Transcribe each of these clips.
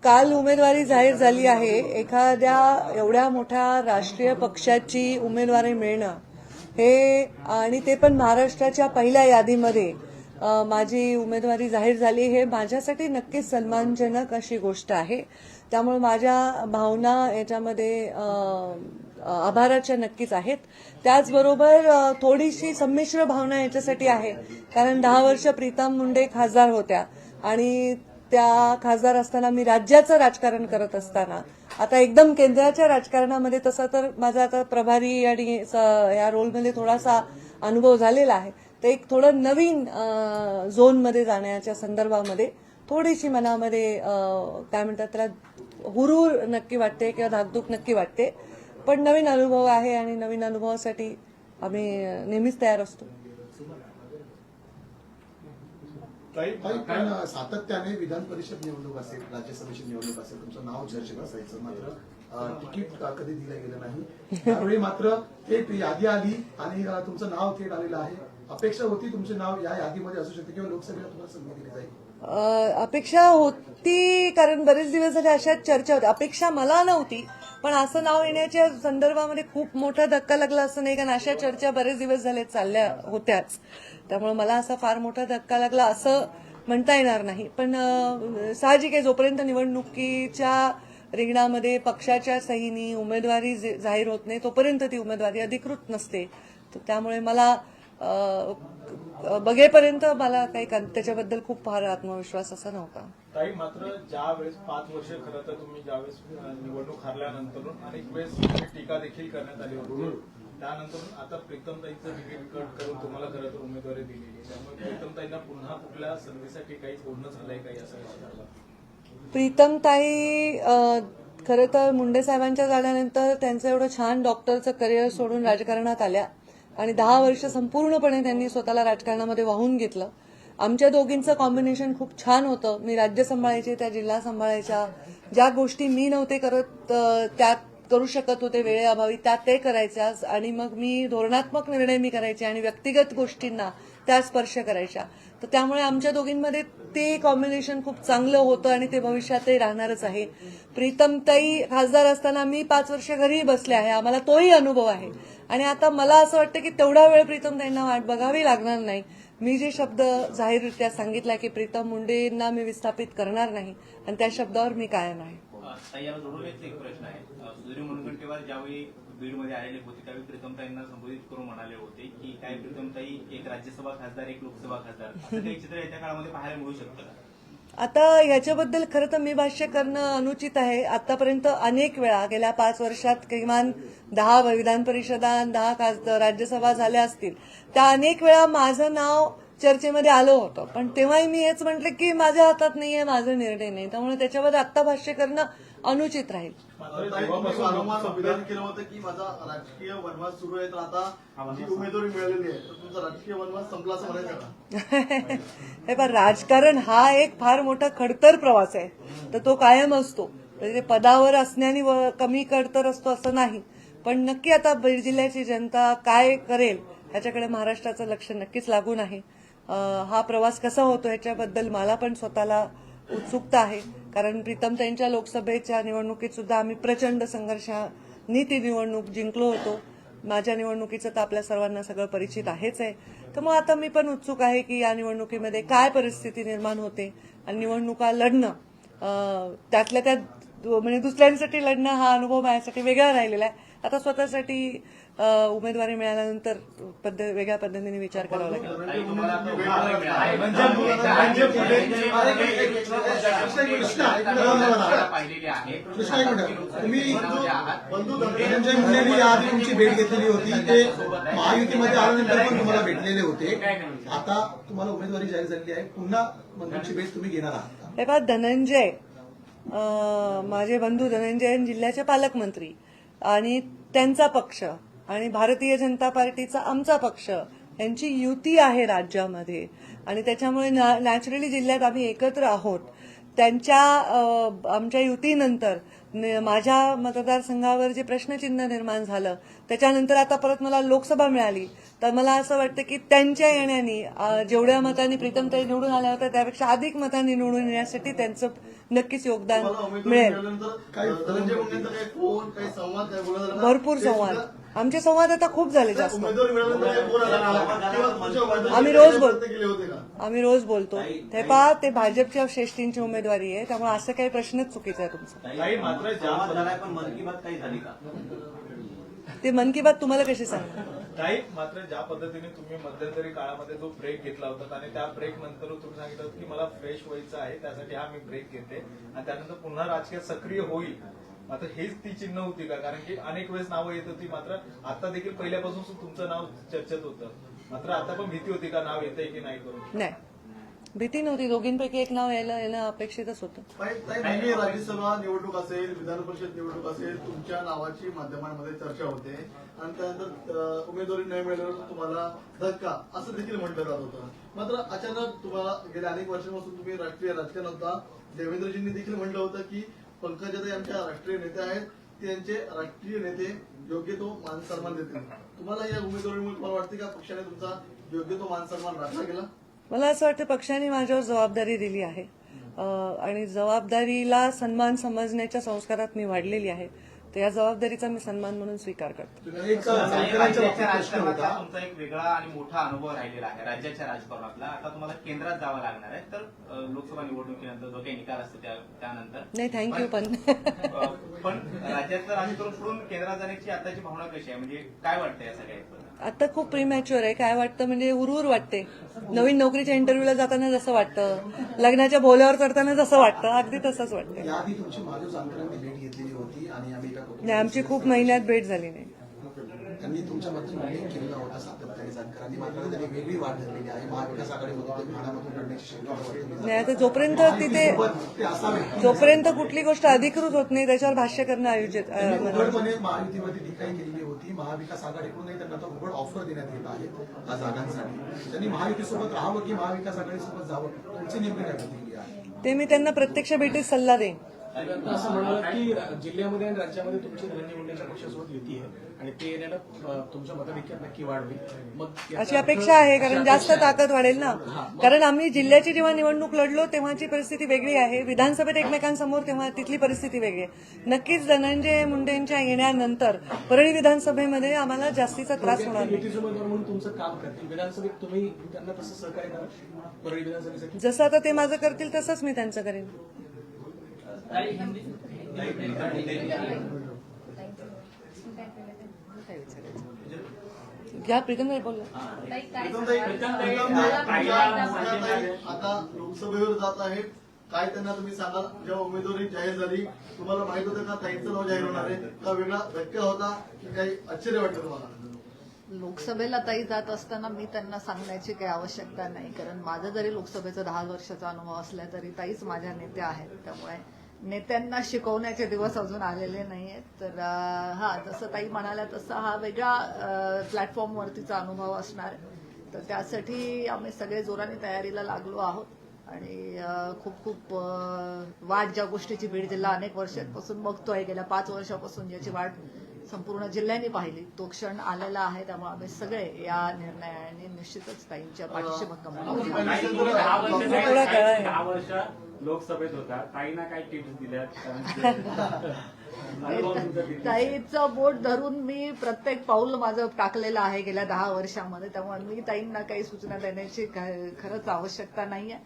काल उमेदवारी जाहीर झाली आहे. एखाद्या एवढ्या मोठ्या राष्ट्रीय पक्षाची उमेदवारी मिळणं हे आणि ते पण महाराष्ट्राच्या पहिल्या यादीमध्ये माझी उमेदवारी जाहीर झाली हे माझ्यासाठी नक्कीच सन्मानजनक अशी गोष्ट आहे. त्यामुळे माझ्या भावना याच्यामध्ये आभाराच्या नक्कीच आहेत. त्याचबरोबर थोडीशी संमिश्र भावना याच्यासाठी आहे कारण 10 वर्ष प्रीतम मुंडे खासदार होत्या आणि त्या खासदार असताना मी राज्याचं राजकारण करत असताना आता एकदम केंद्राच्या राजकारणामध्ये तसं तर माझा आता प्रभारी आणि या रोलमध्ये थोडासा अनुभव झालेला आहे. तर एक थोडं नवीन झोनमध्ये जाण्याच्या संदर्भामध्ये थोडीशी मनामध्ये काय म्हणतात त्याला हुरूर नक्की वाटते किंवा धाकधूक नक्की वाटते. पण नवीन अनुभव आहे आणि नवीन अनुभवासाठी आम्ही नेहमीच तयार असतो. पण सातत्याने विधान परिषद निवडणूक असेल, राज्यसभेची निवडणूक असेल, तुमचं नाव चर्चेत असायचं, मात्र तिकीट कधी दिलं गेलं नाही. त्यावेळी मात्र थेट यादी आली आणि तुमचं नाव थेट आलेलं आहे. अपेक्षा होती तुमचे नाव या यादीमध्ये असू शकते किंवा लोकसभेला तुम्हाला संधी दिली जाईल? अपेक्षा होती कारण बरेच दिवस झाले अशा चर्चा होत्या. अपेक्षा मला नव्हती पण असं नाव येण्याच्या संदर्भामध्ये खूप मोठा धक्का लागला असं नाही कारण अशा चर्चा बरेच दिवस झाले चालल्या होत्याच. त्यामुळे मला असा फार मोठा धक्का लागला असं म्हणता येणार नाही. पण साहजिक आहे जोपर्यंत निवडणुकीच्या रिंगणामध्ये पक्षाच्या सहीनी उमेदवारी जाहीर होत नाही तोपर्यंत ती उमेदवारी अधिकृत नसते. त्यामुळे मला बघेपर्यंत मला काही त्याच्याबद्दल खूप फार आत्मविश्वास असा नव्हता. ताई, मात्र ज्या वेळेस 5 वर्ष खरं तर तुम्ही ज्यावेळेस निवडणूक हरल्यानंतर अनेक वेळेस टीका देखील करण्यात आली होती. त्यानंतर आता प्रीतमताईंचं तिकीट कट करून तुम्हाला खरं तर उमेदवारी दिलेली. त्यामुळे प्रीतमताईंना पुन्हा कुठल्या संधीसाठी काही बोलणं झालंय काही असं? प्रीतमताई खरं तर मुंडे साहेबांच्या झाल्यानंतर त्यांचं एवढं छान डॉक्टरचं करिअर सोडून राजकारणात आल्या आणि 10 वर्ष संपूर्णपणे त्यांनी स्वतःला राजकारणामध्ये वाहून घेतलं. आमच्या दोघींचं कॉम्बिनेशन खूप छान होतं. मी राज्य सांभाळायचे, त्या जिल्हा सांभाळायच्या. ज्या गोष्टी मी नव्हते करत त्या करू शकत होते वेळेअभावी त्या ते करायच्या आणि मग मी धोरणात्मक निर्णय मी करायचे आणि व्यक्तिगत गोष्टींना त्या स्पर्श करायच्या. तर त्यामुळे आमच्या दोघींमध्ये ते कॉम्बिनेशन खूप चांगलं होतं आणि ते भविष्यातही राहणारच आहे. प्रीतमताई खासदार असताना मी 5 वर्ष घरीही बसले आहे. आम्हाला तोही अनुभव आहे आणि आता मला असं वाटतं की तेवढा वेळ प्रीतमताईंना वाट बघावी लागणार नाही. मी जे शब्द जाहीररित्या सांगितला की प्रीतम मुंडेंना मी विस्थापित करणार नाही आणि त्या शब्दावर मी कायम आहे. याला जोडूनच एक प्रश्न आहे. सुधीर मुनगंटीवार ज्यावेळी बीडमध्ये आलेले होते त्यावेळी प्रीतमताईंना संबोधित करून म्हणाले होते की काय प्रीतमताई एक राज्यसभा खासदार एक लोकसभा खासदार असं काही चित्र येत्या काळामध्ये पाहायला मिळू शकतं का? आता ह्याच्याबद्दल खरं तर मी भाष्य करणं अनुचित आहे. आतापर्यंत अनेक वेळा गेल्या 5 वर्षात किमान 10 विधान परिषदा 10 राज्यसभा झाल्या असतील. त्या अनेक वेळा माझं नाव चर्चेमध्ये आलं होतं पण तेव्हाही मी हेच म्हटलं की माझ्या हातात नाहीये, माझा निर्णय नाही. त्यामुळे त्याच्यावर आत्ता भाष्य करणं अनुचित राहील. वारंवार संविधान केलं होतं की माझा राजकीय वनवास सुरू आहे तर आता जी उमेदवारी मिळालेली आहे तर तुमचा राजकीय वनवास संपला असं म्हणायचं का? हे पण राजकारण हा एक फार मोठा खडतर प्रवास आहे तर तो कायम असतो. म्हणजे पदावर असण्याने कमी खडतर असतो असं नाही. पण नक्की आता बीड जिल्ह्याची जनता काय करेल ह्याच्याकडे महाराष्ट्राचं लक्ष नक्कीच लागून आहे. हा प्रवास कसा होतो ह्याच्याबद्दल मला पण स्वतःला उत्सुकता आहे कारण प्रीतमताईंच्या लोकसभेच्या निवडणुकीत सुद्धा आम्ही प्रचंड संघर्षाने ती निवडणूक जिंकलो होतो. माझ्या निवडणुकीचं तर आपल्या सर्वांना सगळं परिचित आहेच आहे. तर मग आता मी पण उत्सुक आहे की या निवडणुकीमध्ये काय परिस्थिती निर्माण होते आणि निवडणुका लढणं त्यातल्या त्यात म्हणजे दुसऱ्यांसाठी लढणं हा अनुभव माझ्यासाठी वेगळा राहिलेला आहे. आता स्वतःसाठी उमेदवारी मिळाल्यानंतर वेगळ्या पद्धतीने विचार करावा लागेल. तुम्ही धनंजय मुंडेंनी याआधी तुमची भेट घेतलेली होती ते महायुतीमध्ये आल्यानंतर पण तुम्हाला भेटलेले होते. आता तुम्हाला उमेदवारी जाहीर झालेली आहे पुन्हा बंधूंची भेट तुम्ही घेणार आहात? हे पहा धनंजय माझे बंधू धनंजय जिल्ह्याचे पालकमंत्री आणि त्यांचा पक्ष आणि भारतीय जनता पार्टीचा आमचा पक्ष यांची युती आहे राज्यामध्ये आणि त्याच्यामुळे नॅचरली जिल्ह्यात आम्ही एकत्र आहोत. आमच्या युतीनंतर माझ्या मतदारसंघावर जे प्रश्नचिन्ह निर्माण झालं त्याच्यानंतर आता परत मला लोकसभा मिळाली तर मला असं वाटतं की त्यांच्या येण्याने जेवढ्या मतांनी प्रीतमताई निवडून आल्या होत्या त्यापेक्षा अधिक मतांनी निवडून येण्यासाठी त्यांचं नक्कीच योगदान मिळेल. धनंजय मुंडेंचा काही फोन काही संवाद काय बोलला झाला? भरपूर संवाद, आमचे संवाद आता खूप झाले जास्त. उमेदवारी मिळाल्यानंतर काही फोन आला का? किंवा तुमच्या उमेदवारीचे आम्ही रोज प्रयत्न केले होते का? आम्ही रोज बोलतो. ते पहा, ते भाजपच्या श्रेष्ठींची उमेदवारी आहे त्यामुळे असं काही प्रश्नच चुकीचा आहे तुमचा. काही मात्र ज्या पण मन की बात काही झाली का? ते मन की बात तुम्हाला कशी सांगू? काही मात्र ज्या पद्धतीने तुम्ही मध्यंतरी काळामध्ये जो ब्रेक घेतला होता आणि त्या ब्रेक नंतर तुम्ही सांगितलं की मला फ्रेश व्हायचं आहे त्यासाठी हा मी ब्रेक घेते आणि त्यानंतर पुन्हा राजकीय सक्रिय होईल. मात्र हेच ती चिन्ह होती का? कारण की अनेक वेळेस नावं येत होती मात्र आता देखील पहिल्यापासून तुमचं नाव चर्चेत होतं मात्र आता पण भीती होती का नाव येतंय की नाही करून? नाही, भीती नव्हती. दोघींपैकी एक नाव येणं अपेक्षितच होतं. ताई, राज्यसभा निवडणूक असेल, विधान परिषद निवडणूक असेल, तुमच्या नावाची माध्यमांमध्ये चर्चा होते आणि त्यानंतर उमेदवारी नाही मिळाल्यावर तुम्हाला धक्का असं देखील म्हटलं जात होतं. मात्र अचानक तुम्हाला गेल्या अनेक वर्षांपासून तुम्ही राष्ट्रीय राजकारणात होता. देवेंद्रजींनी देखील म्हटलं होतं की पंकजाताई आमच्या राष्ट्रीय नेते आहेत, त्यांचे राष्ट्रीय नेते योग्य तो मान सन्मान देतील. तुम्हाला या उमेदवारीमुळे तुम्हाला वाटते का पक्षाने तुमचा योग्य तो मान सन्मान राखला गेला? मला असं वाटतं पक्षाने माझ्यावर जबाबदारी दिली आहे आणि जबाबदारीला सन्मान समजण्याच्या संस्कारात मी वाढलेली आहे. तर या जबाबदारीचा मी सन्मान म्हणून स्वीकार करतो. एक राज्याच्या जाणकारांच्या बाबतीत प्रश्न राजकारणातला होता. तुमचा एक वेगळा आणि मोठा अनुभव राहिलेला आहे राज्याच्या राजकारणातला. आता तुम्हाला केंद्रात जावं लागणार आहे तर लोकसभा निवडणुकीनंतर जो काही निकाल असतो त्यानंतर नाही, थँक्यू. पण राज्याचं राजकारण सोडून केंद्रात जाण्याची आताची भावना कशी आहे? म्हणजे काय वाटतं या सगळ्या? आता खूप प्रीमॅच्युअर आहे. काय वाटतं म्हणजे उरवर वाटते. नवीन नोकरीच्या इंटरव्ह्यूला जाताना जसं वाटतं, लग्नाच्या बोल्यावर चढताना जसं वाटतं, अगदी तसंच वाटतं. याआधी तुमची माधव जानकरांनी भेट घेतलेली होती आणि आम्ही एका नाही, आमची खूप महिन्यात भेट झाली नाही. त्यांनी तुमच्याबद्दल उल्लेख केलेला होता सातत्याने जानकरांनी. मात्र त्यांनी वेगळी वाट धरलेली आहे. महाविकास आघाडीमध्ये ते ठाण्यामधून लढण्याची शक्यता वर्तवली नाही, आता जोपर्यंत तिथे ते असावे. जोपर्यंत कुठली गोष्ट अधिकृत होत नाही त्याच्यावर भाष्य करणं आयोजित त्यांनी उघडपणे महायुतीमध्ये टीकाही केलेली होती. महाविकास आघाडीकडूनही त्यांना आता उघड ऑफर देण्यात येत आहे या जागांसाठी. त्यांनी महायुतीसोबत राहावं की महाविकास आघाडीसोबत जावं, तुमची नेमकी काय प्रतिक्रिया आहे? ते मी त्यांना प्रत्यक्ष भेटीत सल्ला देईन. असं म्हणाल की जिल्ह्यामध्ये आणि राज्यामध्ये तुमची धनंजय मुंडेंच्या पक्षासोबत युती आहे आणि ते येण्याला तुमच्या मताधिक्यात नक्की वाढ होईल. मग अशी अपेक्षा आहे कारण जास्त ताकद वाढेल ना. कारण आम्ही जिल्ह्याची जेव्हा निवडणूक लढलो तेव्हाची परिस्थिती वेगळी आहे. विधानसभेत एकमेकांसमोर तेव्हा तिथली परिस्थिती वेगळी आहे. नक्कीच धनंजय मुंडेंच्या येण्यानंतर परळी विधानसभेमध्ये आम्हाला जास्तीचा त्रास होणार नाही. युतीचे उमेदवार म्हणून तुमचं काम करतील विधानसभेत, तुम्ही त्यांना तसं सहकार्य करा परळी विधानसभेसाठी? जसं आता ते माझं करतील तसंच मी त्यांचं करेन. घ्या प्रीतमताई बोलला. आता लोकसभेवर जात आहेत, काय त्यांना तुम्ही सांगाल? जेव्हा उमेदवारी जाहीर झाली तुम्हाला माहित होतं का ताईंचं नाव जाहीर होणार आहे? का वेगळा धक्का होता की काही आश्चर्य वाटतं तुम्हाला? लोकसभेला ताई जात असताना मी त्यांना सांगण्याची काही आवश्यकता नाही, कारण माझा जरी लोकसभेचा 10 वर्षाचा अनुभव असला तरी ताईच माझ्या नेत्या आहेत. त्यामुळे नेत्यांना शिकवण्याचे दिवस अजून आलेले नाहीयेत. तर हा, जसं ताई म्हणाल्या तसा हा वेगळा प्लॅटफॉर्मवरतीचा अनुभव असणार आहे. तर त्यासाठी आम्ही सगळे जोराने तयारीला लागलो आहोत आणि खूप खूप वाट, ज्या गोष्टीची बीड जिल्हा अनेक वर्षांपासून बघतोय, गेल्या 5 वर्षापासून ज्याची वाट संपूर्ण जिल्ह्याने पाहिली, तो क्षण आलेला आहे. त्यामुळे आम्ही सगळे या निर्णयाने निश्चितच ताईंच्या पाठीशी भक्कम आहोत. 10 वर्ष लोकसभेत होता, ताईंना काय टिप्स दिल्या? ताईचं बोट धरून मी प्रत्येक पाऊल माझं टाकलेलं आहे गेल्या 10 वर्षामध्ये. त्यामुळे मी ताईंना काही सूचना देण्याची खरंच आवश्यकता नाहीये.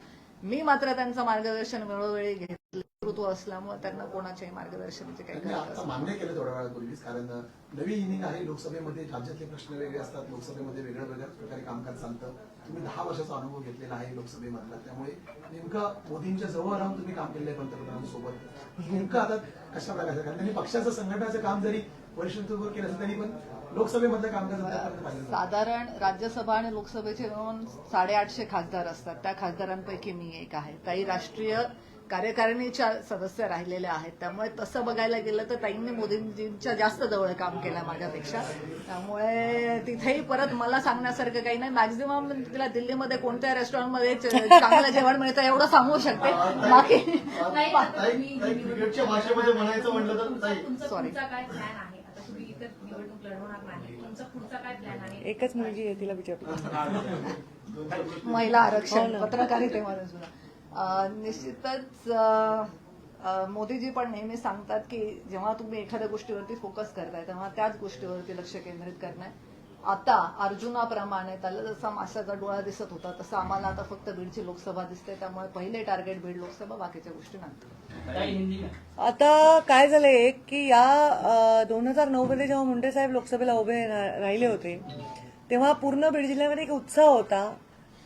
मी मात्र त्यांचं मार्गदर्शन वेळोवेळी घेतलं. नेतृत्व असल्यामुळे त्यांना कोणाच्याही मार्गदर्शनाची काही त्यांनी गरज आता असते. मान्य केलं थोड्या वेळापूर्वीच, कारण नवी इनिंग आहे लोकसभेमध्ये. राज्यातले प्रश्न वेगळे असतात, लोकसभेमध्ये वेगळ्या वेगळ्या प्रकारे कामकाज चालतं. तुम्ही 10 वर्षाचा अनुभव घेतलेला आहे लोकसभेमधला, त्यामुळे नेमकं मोदींच्या जवळ राहून तुम्ही काम केलेलं आहे पंतप्रधानांसोबत. नेमकं आता कशा प्रकारचं, कारण त्यांनी पक्षाचं संघटनाचं काम जरी वरिष्ठत्वावर केलं असलं तरी पण लोकसभेमधलं कामकाज आतापर्यंत पाहिलं. साधारण राज्यसभा आणि लोकसभेचे मिळून 850 खासदार असतात. त्या खासदारांपैकी मी एक आहे. ताई राष्ट्रीय कार्यकारिणीच्या सदस्य राहिलेल्या आहेत. त्यामुळे तसं बघायला गेलं तर ताईंनी मोदींजींच्या जास्त जवळ काम केलं माझ्यापेक्षा. त्यामुळे तिथेही परत मला सांगण्यासारखं काही नाही. मॅक्झिमम तिला दिल्लीमध्ये कोणत्या रेस्टॉरंटमध्ये चांगलं जेवण मिळतं एवढं सांगू शकते. बाकी क्रिकेटच्या भाषेमध्ये म्हणायचं म्हटलं तर ताई सॉरी. तुमचा काय प्लॅन आहे? आता तुम्ही इतर निवडणूक लढवणार नाही, तुमचा पुढचा काय प्लॅन आहे? एकच मुलगी आहे, तिला विचारतो. महिला आरक्षण पत्रकारितेमध्ये सुद्धा निश्चितच मोदीजी पण नेहमी सांगतात की जेव्हा तुम्ही एखाद्या गोष्टीवरती फोकस करताय तेव्हा त्याच गोष्टीवरती लक्ष केंद्रित करणं. आता अर्जुनाप्रमाणे त्याला जसा माशाचा डोळा दिसत होता तसं आम्हाला आता फक्त बीडची लोकसभा दिसते. त्यामुळे पहिले टार्गेट बीड लोकसभा, बाकीच्या गोष्टी नंतर. आता काय झालंय एक की या 2009 मध्ये जेव्हा मुंडे साहेब लोकसभेला उभे राहिले होते तेव्हा पूर्ण बीड जिल्ह्यामध्ये एक उत्साह होता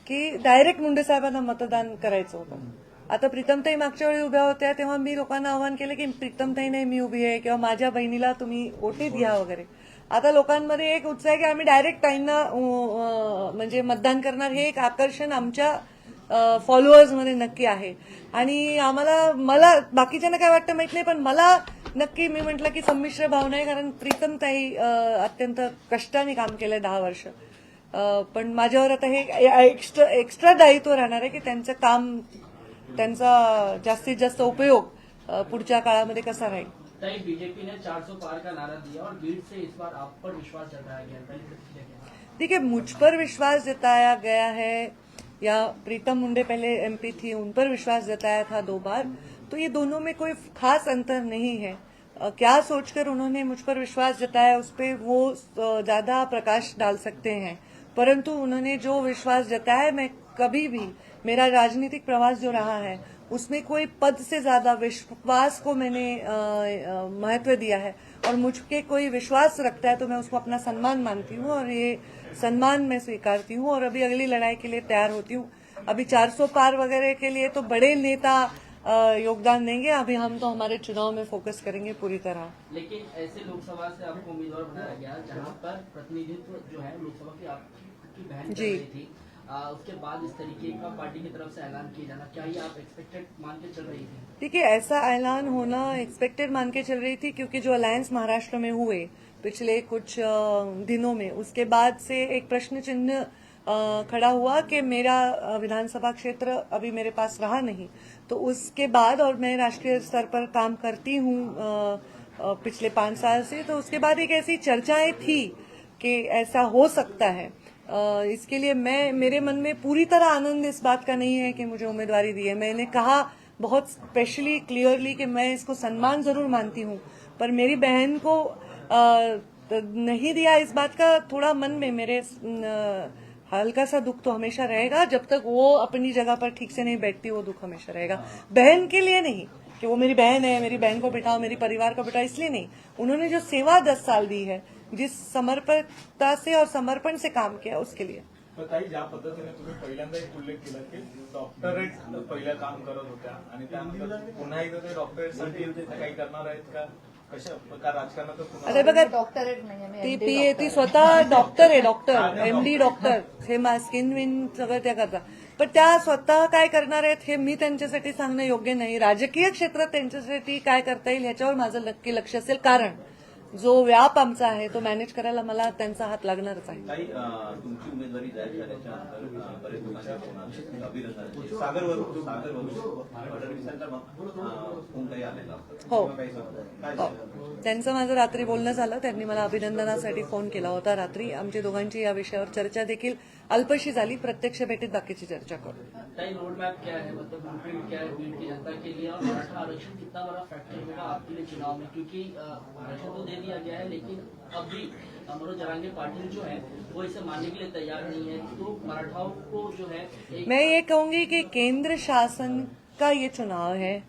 की डायरेक्ट मुंडे साहेबांना मतदान करायचं होतं. आता प्रीतमताई मागच्या वेळी उभ्या होत्या तेव्हा मी लोकांना आवाहन केलं की प्रीतमताई नाही मी उभी आहे किंवा माझ्या बहिणीला तुम्ही ओटीत घ्या वगैरे. आता लोकांमध्ये एक उत्साह आहे की आम्ही डायरेक्ट ताईंना म्हणजे मतदान करणार. हे एक आकर्षण आमच्या फॉलोअर्समध्ये नक्की आहे. आणि मला बाकीच्यांना काय वाटतं माहित नाही, पण मला नक्की मी म्हटलं की संमिश्र भावना आहे. कारण प्रीतमताई अत्यंत कष्टाने काम केलंय 10 वर्ष. पण माझ्यावर आता हे एक्स्ट्रा दायित्व राहणार आहे की त्यांचं काम, त्यांचा जास्तीत जास्त उपयोग पुढच्या काळामध्ये कसा राहील. बीजेपी ने 400 पार का नारा दिया और भीड़ से इस बार आप पर विश्वास जताया गया, पहली प्रतिक्रिया क्या है? देखिए, मुझ पर विश्वास जताया गया है या प्रीतम मुंडे पहले एमपी थी उन पर विश्वास जताया था 2 बार, तो ये दोनों में कोई खास अंतर नहीं है. क्या सोचकर उन्होंने मुझ पर विश्वास जताया उस पर वो ज्यादा प्रकाश डाल सकते हैं. परंतु उन्होंने जो विश्वास जताया, मैं कभी भी, मेरा राजनीतिक प्रवास जो रहा है उसमें कोई पद से ज्यादा विश्वास को मैंने महत्व दिया है. और मुझ पे कोई विश्वास रखता है तो मैं उसको अपना सम्मान मानती हूँ और ये सम्मान मैं स्वीकारती हूँ और अभी अगली लड़ाई के लिए तैयार होती हूँ. अभी 400 पार वगैरह के लिए तो बड़े नेता योगदान देंगे. अभी हम तो हमारे चुनाव में फोकस करेंगे पूरी तरह. लेकिन ऐसे लोकसभा से आपको उम्मीदवार बनाया गया जहां पर प्रतिनिधित्व जो है लोकसभा की आपकी बहन कर जी. रही थी, उसके बाद इस तरीके का पार्टी की तरफ से ऐलान किया जाना, क्या ये आप एक्सपेक्टेड मान के चल रही थी? देखिए, ऐसा ऐलान होना एक्सपेक्टेड मान के चल रही थी क्योंकि जो अलायंस महाराष्ट्र में हुए पिछले कुछ दिनों में, उसके बाद से एक प्रश्न चिन्ह खड़ा हुआ कि मेरा विधानसभा क्षेत्र अभी मेरे पास रहा नहीं. तो उसके बाद, और मैं राष्ट्रीय स्तर पर काम करती हूँ पिछले 5 साल से, तो उसके बाद एक ऐसी चर्चाएं थी कि ऐसा हो सकता है. इसके लिए मेरे मन में पूरी तरह आनंद इस बात का नहीं है कि मुझे उम्मीदवारी दी है. मैंने कहा बहुत स्पेशली क्लियरली कि मैं इसको सम्मान जरूर मानती हूँ, पर मेरी बहन को नहीं दिया इस बात का थोड़ा मन में मेरे हल्का सा दुख तो हमेशा रहेगा. जब तक वो अपनी जगह पर ठीक से नहीं बैठती वो दुख हमेशा रहेगा. बहन के लिए नहीं कि वो मेरी बहन है, मेरी बहन को बिठाओ, मेरी परिवार को बिठाओ, इसलिए नहीं. उन्होंने जो सेवा 10 साल दी है, जिस समर्पणता से और समर्पण से काम किया, उसके लिए. तर ताई, ज्या पद्धतीने तुम्ही पहिल्यांदा एक उल्लेख केला की डॉक्टरेट पहिलं काम करत होत्या आणि त्यानंतर पुन्हा एकदा ते डॉक्टरेटसाठी काही करणार आहेत का? कशा प्रकार राजकारणात अरे बघा, डॉक्टरेट नाही ती आहे, पीए, ती स्वतः डॉक्टर आहे, डॉक्टर एमडी डॉक्टर. हे स्किन विन सगळं त्या करतात. पण त्या स्वतः काय करणार आहेत हे मी त्यांच्यासाठी सांगणं योग्य नाही. राजकीय क्षेत्रात त्यांच्यासाठी काय करता येईल ह्याच्यावर माझं नक्की लक्ष असेल, कारण जो व्याप आमचा आहे तो मॅनेज करायला मला त्यांचा हात लागणारच आहे. ताई, तुमची उमेदवारी जाहीर झाल्याच्या नंतर बरेच लोकांचे अभिनंदन सागरवरून फडणवीसांचा फोन काही आलेला हो. काही काय हो, त्यांचं माझं रात्री बोलणं झालं. त्यांनी मला अभिनंदनासाठी फोन केला होता रात्री. आमची दोघांची या विषयावर चर्चा देखील अल्पशी झाली. प्रत्यक्ष भेटीत बाकीची चर्चा करू. ताई, रोड मैप क्या है, मतलब ब्लूप्रिंट क्या है बीड की जनता के लिए, और मराठा आरक्षण कितना बड़ा फैक्टर होगा आपके लिए चुनाव में? क्योंकि आरक्षण तो दे दिया गया है लेकिन अब भी मनोज जरांगे पाटिल जो है वो इसे मानने के लिए तैयार नहीं है. तो मराठाओं को जो है मैं ये कहूंगी कि केंद्र शासन का ये चुनाव है,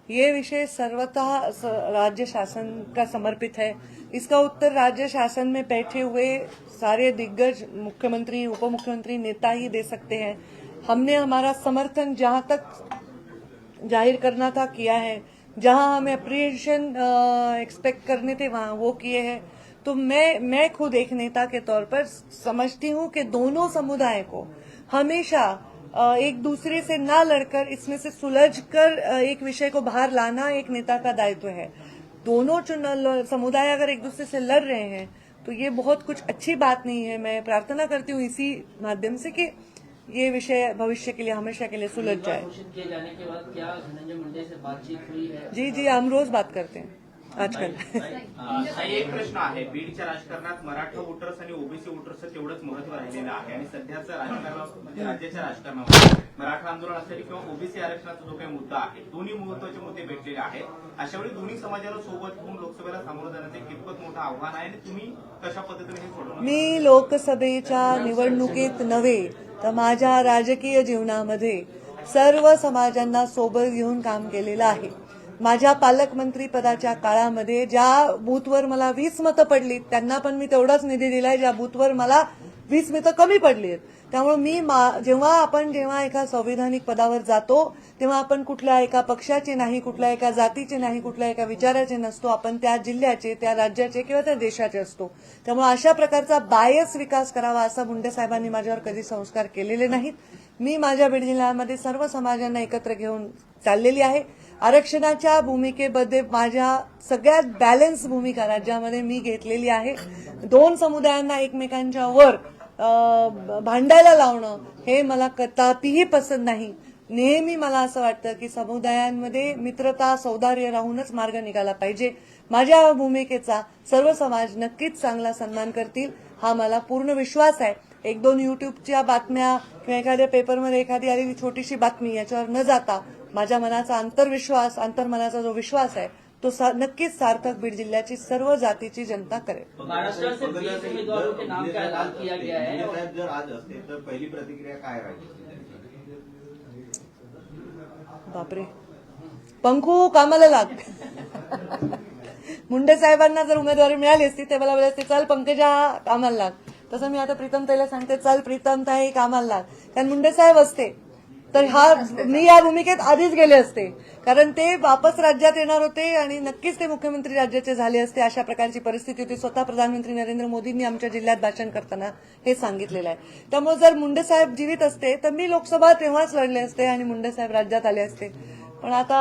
ये विषय सर्वतः राज्य शासन का समर्पित है. इसका उत्तर राज्य शासन में बैठे हुए सारे दिग्गज मुख्यमंत्री, उप मुख्यमंत्री, नेता ही दे सकते हैं. हमने हमारा समर्थन जहां तक जाहिर करना था किया है, जहां हमें अप्रिशिएशन एक्सपेक्ट करने थे वहां वो किए हैं. तो मैं खुद एक नेता के तौर पर समझती हूं कि दोनों समुदाय को हमेशा एक दूसरे से ना लड़कर इसमें से सुलझकर एक विषय को बाहर लाना एक नेता का दायित्व है। दोनों समुदाय अगर एक दूसरे से लड़ रहे हैं तो ये बहुत कुछ अच्छी बात नहीं है। मैं प्रार्थना करती हूँ इसी माध्यम से कि ये विषय भविष्य के लिए हमेशा के लिए सुलझ जाए। घोषित किए जाने के बाद क्या धनंजय मुंडे से बातचीत हुई है? जी हम रोज बात करते हैं आजकल। ताई, एक प्रश्न आहे. बीडच्या राजकारणात मराठा वोटर्स आणि ओबीसी वोटर्सचं तेवढंच महत्व राहिलेलं आहे आणि सध्याचं राजकारणात म्हणजे राज्याच्या राजकारणामध्ये मराठा आंदोलन असेल किंवा ओबीसी आरक्षणाचा जो काही मुद्दा आहे, दोन्ही महत्वाचे मुद्दे भेटलेले आहेत. अशावेळी दोन्ही समाजाला सोबत घेऊन लोकसभेला सामोरं जाण्याचं कितपत मोठं आव्हान आहे आणि तुम्ही कशा पद्धतीने हे सोडवणार? मी लोकसभेच्या निवडणुकीत नव्हे तर माझ्या राजकीय जीवनामध्ये सर्व समाजांना सोबत घेऊन काम केलेलं आहे. माझ्या पालकमंत्री पदाच्या काळामध्ये ज्या बूथवर मला 20 मतं पडली त्यांना पण मी तेवढाच निधी दिलाय ज्या बूथवर मला 20 मतं कमी पडली आहेत. त्यामुळे मी जेव्हा एका संविधानिक पदावर जातो तेव्हा आपण कुठल्या एका पक्षाचे नाही, कुठल्या एका जातीचे नाही, कुठल्या एका विचाराचे नसतो. आपण त्या जिल्ह्याचे, त्या राज्याचे किंवा त्या देशाचे असतो. त्यामुळे अशा प्रकारचा बायस विकास करावा असा मुंडे साहेबांनी माझ्यावर कधी संस्कार केलेले नाहीत. मी माझ्या बीड जिल्ह्यामध्ये सर्व समाजांना एकत्र घेऊन चाललेली आहे. आरक्षणाच्या भूमिकेमध्ये माझ्या सगळ्यात बॅलन्स भूमिका राज्यामध्ये मी घेतलेली आहे. दोन समुदायांना एकमेकांच्या वर भांडायला लावणं हे मला कदापिही पसंत नाही. नेहमी मला असं वाटतं की समुदायांमध्ये मित्रता, सौहार्द राहूनच मार्ग निघाला पाहिजे. माझ्या भूमिकेचा सर्व समाज नक्कीच चांगला सन्मान करतील हा मला पूर्ण विश्वास आहे. 1-2 युट्यूबच्या बातम्या किंवा एखाद्या पेपरमध्ये एखादी आलेली छोटीशी बातमी याच्यावर न जाता माझ्या मनाचा अंतर्मनाचा जो विश्वास आहे तो नक्कीच सार्थक बीड जिल्ह्याची सर्व जातीची जनता करेल. महाराष्ट्र से 20 उम्मीदवारों के नाम का ऐलान किया गया है. साहेब जर आज असते तर पहिली प्रतिक्रिया काय राहील? बापरे, पंखू कामाला लाग. मुंडे साहेबांना जर उमेदवारी मिळाली असती ते मला बोलायचे चल पंकजा कामाला लाग. तसं मी आता प्रीतमताईला सांगते चल प्रीतमताई कामाला लाग. कारण मुंडे साहेब असते तर मी या भूमिकेत आधीच गेले असते. कारण ते वापस राज्यात येणार होते आणि नक्कीच ते मुख्यमंत्री राज्याचे झाले असते. अशा प्रकारची परिस्थिती होती. स्वतः प्रधानमंत्री नरेंद्र मोदींनी आमच्या जिल्ह्यात भाषण करताना हे सांगितलेलं आहे. त्यामुळे जर मुंडे साहेब जीवित असते तर मी लोकसभा तेव्हाच लढले असते आणि मुंडे साहेब राज्यात आले असते. पण आता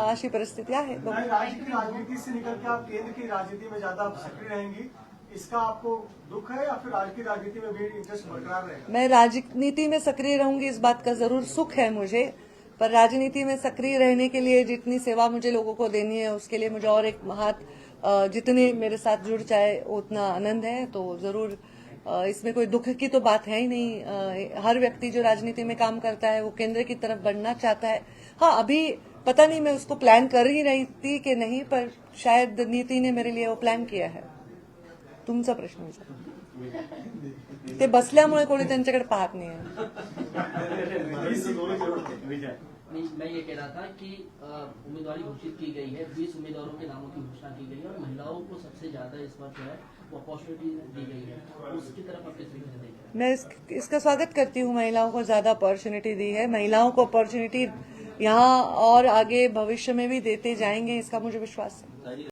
अशी परिस्थिती आहे. राज्य की राजनीति से निकल के आप केंद्र की राजनीति में ज्यादा सक्रिय रहेंगी, इसका आपको दुख है या फिर राज्य की राजनीति में भी इंटरेस्ट बरकरार रहेगा? मैं राजनीति में सक्रिय रहूंगी इस बात का जरूर सुख है मुझे, पर राजनीति में सक्रिय रहने के लिए जितनी सेवा मुझे लोगों को देनी है उसके लिए मुझे और एक हाथ जितने मेरे साथ जुड़ जाए उतना आनंद है. तो जरूर इसमें कोई दुख की तो बात है ही नहीं. हर व्यक्ति जो राजनीति में काम करता है वो केंद्र की तरफ बढ़ना चाहता है. हाँ, अभी पता नहीं मैं उसको प्लान कर ही रही थी कि नहीं, पर शायद नीति ने मेरे लिए वो प्लान किया है. तुमचा प्रश्न विचार. ते बसल्यामुळे कोणी त्यांच्याकडे पाहत नाही. मैं ये कह रहा था कि उम्मीदवारी घोषित की गई है, 20 उम्मीदवारों के नामों की घोषणा की गई है और महिलाओं को सबसे ज्यादा इस बार जो है वो अपॉर्चुनिटी दी गई है. उसकी तरफ आप किस तरीके से देख रहे हैं? मैं इसका स्वागत करती हूँ. महिलाओं को ज्यादा अपॉर्चुनिटी दी है. महिलाओं को अपॉर्चुनिटी यहाँ और आगे भविष्य में भी देते जाएंगे इसका मुझे विश्वास है.